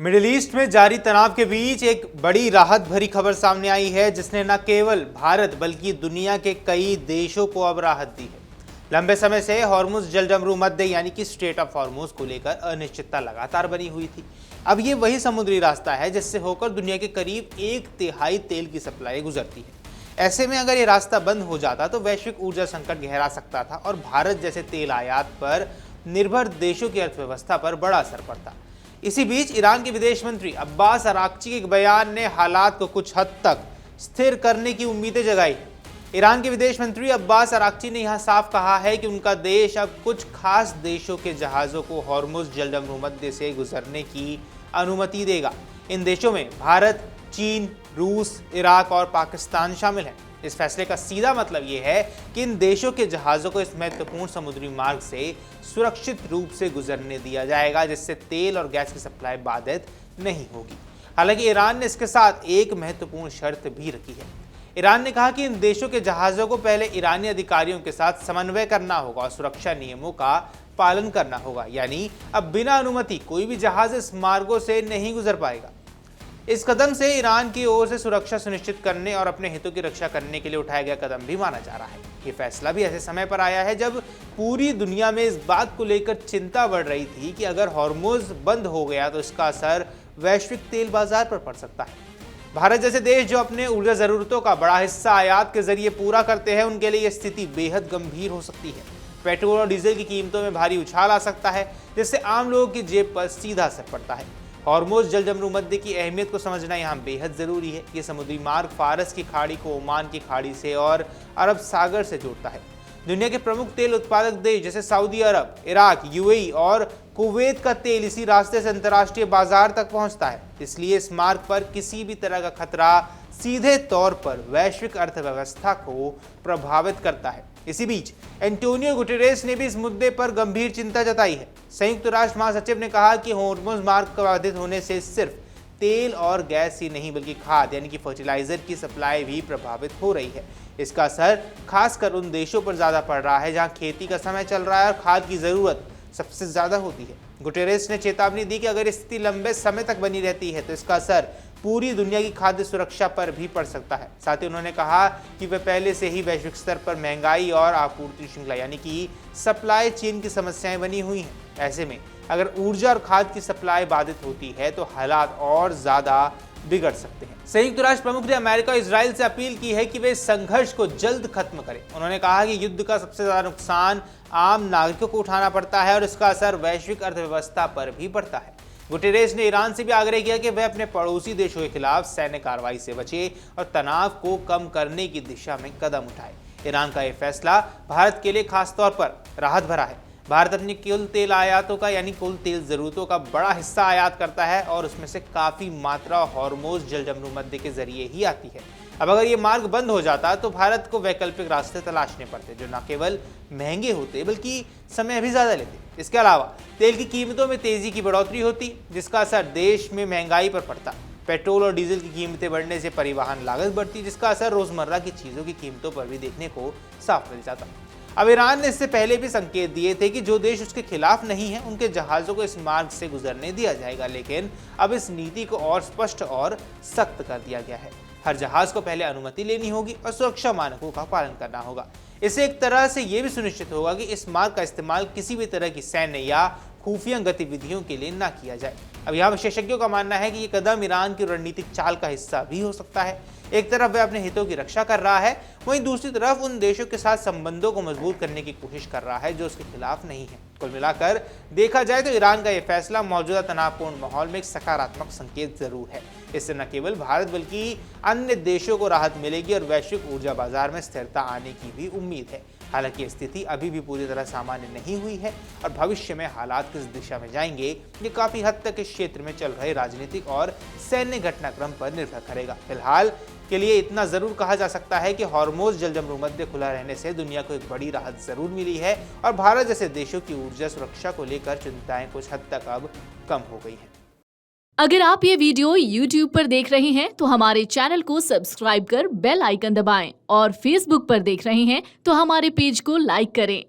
Middle east में जारी तनाव के बीच एक बड़ी राहत भरी खबर सामने आई है, जिसने न केवल भारत बल्कि दुनिया के कई देशों को अब राहत दी है। लंबे समय से हॉर्मुज जलजमरू मध्य यानी कि स्ट्रेट ऑफ हॉर्मुज को लेकर अनिश्चितता लगातार बनी हुई थी। अब ये वही समुद्री रास्ता है जिससे होकर दुनिया के करीब 1/3 तेल की सप्लाई गुजरती है। ऐसे में अगर ये रास्ता बंद हो जाता तो वैश्विक ऊर्जा संकट गहरा सकता था और भारत जैसे तेल आयात पर निर्भर देशों की अर्थव्यवस्था पर बड़ा असर पड़ता। इसी बीच ईरान के विदेश मंत्री अब्बास अराक्ची के एक बयान ने हालात को कुछ हद तक स्थिर करने की उम्मीदें जगाई। ईरान के विदेश मंत्री अब्बास अराक्ची ने यहां साफ कहा है कि उनका देश अब कुछ खास देशों के जहाजों को हॉर्मुज जलजमरू मध्य से गुजरने की अनुमति देगा। इन देशों में भारत, चीन, रूस, इराक और पाकिस्तान शामिल हैं। इस फैसले का सीधा मतलब यह है कि इन देशों के जहाज़ों को इस महत्वपूर्ण समुद्री मार्ग से सुरक्षित रूप से गुजरने दिया जाएगा, जिससे तेल और गैस की सप्लाई बाधित नहीं होगी। हालांकि ईरान ने इसके साथ एक महत्वपूर्ण शर्त भी रखी है। ईरान ने कहा कि इन देशों के जहाज़ों को पहले ईरानी अधिकारियों के साथ समन्वय करना होगा और सुरक्षा नियमों का पालन करना होगा, यानी अब बिना अनुमति कोई भी जहाज़ इस मार्गों से नहीं गुजर पाएगा। इस कदम से ईरान की ओर से सुरक्षा सुनिश्चित करने और अपने हितों की रक्षा करने के लिए उठाया गया कदम भी माना जा रहा है। ये फैसला भी ऐसे समय पर आया है जब पूरी दुनिया में इस बात को लेकर चिंता बढ़ रही थी कि अगर हॉर्मुज बंद हो गया तो इसका असर वैश्विक तेल बाजार पर पड़ सकता है। भारत जैसे देश जो अपने ऊर्जा जरूरतों का बड़ा हिस्सा आयात के जरिए पूरा करते हैं, उनके लिए यह स्थिति बेहद गंभीर हो सकती है। पेट्रोल और डीजल की कीमतों में भारी उछाल आ सकता है, जिससे आम लोगों की जेब पर सीधा असर पड़ता है। हॉर्मुज जलजमरू मध्य की अहमियत को समझना यहाँ बेहद जरूरी है। ये समुद्री मार्ग फारस की खाड़ी को ओमान की खाड़ी से और अरब सागर से जोड़ता है। दुनिया के प्रमुख तेल उत्पादक देश जैसे सऊदी अरब, इराक, यूएई और कुवैत का तेल इसी रास्ते से अंतर्राष्ट्रीय बाजार तक पहुंचता है। इसलिए इस मार्ग पर किसी भी तरह का खतरा सीधे तौर पर वैश्विक अर्थव्यवस्था को प्रभावित करता है। इसी बीच एंटोनियो गुटेरेस ने भी इस मुद्दे पर गंभीर चिंता जताई है। संयुक्त राष्ट्र महासचिव ने कहा कि हॉर्मुज मार्ग बाधित होने से सिर्फ तेल और गैस ही नहीं बल्कि खाद यानी कि फर्टिलाइजर की सप्लाई भी प्रभावित हो रही है। इसका असर खासकर उन देशों पर ज्यादा पड़ रहा है जहां खेती का समय चल रहा है और खाद की जरूरत सबसे ज्यादा होती है। गुटेरेस ने चेतावनी दी कि अगर स्थिति लंबे समय तक बनी रहती है तो इसका असर पूरी दुनिया की खाद्य सुरक्षा पर भी पड़ सकता है। साथ ही उन्होंने कहा कि वे पहले से ही वैश्विक स्तर पर महंगाई और आपूर्ति श्रृंखला यानी कि सप्लाई चेन की समस्याएं बनी हुई हैं। ऐसे में अगर ऊर्जा और खाद की सप्लाई बाधित होती है तो हालात और ज्यादा बिगड़ सकते हैं। संयुक्त राष्ट्र प्रमुख ने अमेरिका और इजराइल से अपील की है कि वे इस संघर्ष को जल्द खत्म करें। उन्होंने कहा कि युद्ध का सबसे ज्यादा नुकसान आम नागरिकों को उठाना पड़ता है और इसका असर वैश्विक अर्थव्यवस्था पर भी पड़ता है। गुटेरेस ने ईरान से भी आग्रह किया कि वह अपने पड़ोसी देशों के खिलाफ सैन्य कार्रवाई से बचे और तनाव को कम करने की दिशा में कदम उठाए। ईरान का यह फैसला भारत के लिए खासतौर पर राहत भरा है। भारत अपनी कुल तेल आयातों का यानी कुल तेल जरूरतों का बड़ा हिस्सा आयात करता है और उसमें से काफी मात्रा हॉर्मुज जलजमरू मध्य के जरिए ही आती है। अब अगर ये मार्ग बंद हो जाता तो भारत को वैकल्पिक रास्ते तलाशने पड़ते जो न केवल महंगे होते बल्कि समय भी ज्यादा लेते। इसके अलावा तेल की कीमतों में तेजी की बढ़ोतरी होती, जिसका असर देश में महंगाई पर पड़ता। पेट्रोल और डीजल की कीमतें बढ़ने से परिवहन लागत बढ़ती, जिसका असर रोजमर्रा की चीजों की कीमतों पर भी देखने को साफ मिल जाता। अब ईरान ने इससे पहले भी संकेत दिए थे कि जो देश उसके खिलाफ नहीं है उनके जहाजों को इस मार्ग से गुजरने दिया जाएगा, लेकिन अब इस नीति को और स्पष्ट और सख्त कर दिया गया है। हर जहाज को पहले अनुमति लेनी होगी और सुरक्षा मानकों का पालन करना होगा। इससे एक तरह से यह भी सुनिश्चित होगा कि इस मार्ग का इस्तेमाल किसी भी तरह की सैन्य या खुफिया गतिविधियों के लिए न किया जाए। अब यहाँ विशेषज्ञों का मानना है कि ये कदम ईरान की रणनीतिक चाल का हिस्सा भी हो सकता है। एक तरफ वह अपने हितों की रक्षा कर रहा है, वहीं दूसरी तरफ उन देशों के साथ संबंधों को मजबूत करने की कोशिश कर रहा है जो उसके खिलाफ नहीं है। कुल मिलाकर देखा जाए तो ईरान का यह फैसला मौजूदा तनावपूर्ण माहौल में एक सकारात्मक संकेत जरूर है। इससे न केवल भारत बल्कि अन्य देशों को राहत मिलेगी और वैश्विक ऊर्जा बाजार में स्थिरता आने की भी उम्मीद है। हालांकि स्थिति अभी भी पूरी तरह सामान्य नहीं हुई है और भविष्य में हालात किस दिशा में जाएंगे ये काफी हद तक इस क्षेत्र में चल रहे राजनीतिक और सैन्य घटनाक्रम पर निर्भर करेगा। फिलहाल के लिए इतना जरूर कहा जा सकता है कि हॉर्मुज जलजमरू मध्य खुला रहने से दुनिया को एक बड़ी राहत जरूर मिली है और भारत जैसे देशों की ऊर्जा सुरक्षा को लेकर चिंताएं कुछ हद तक अब कम हो गई हैं। अगर आप ये वीडियो YouTube पर देख रहे हैं तो हमारे चैनल को सब्सक्राइब कर बेल आइकन दबाएं और Facebook पर देख रहे हैं तो हमारे पेज को लाइक करें।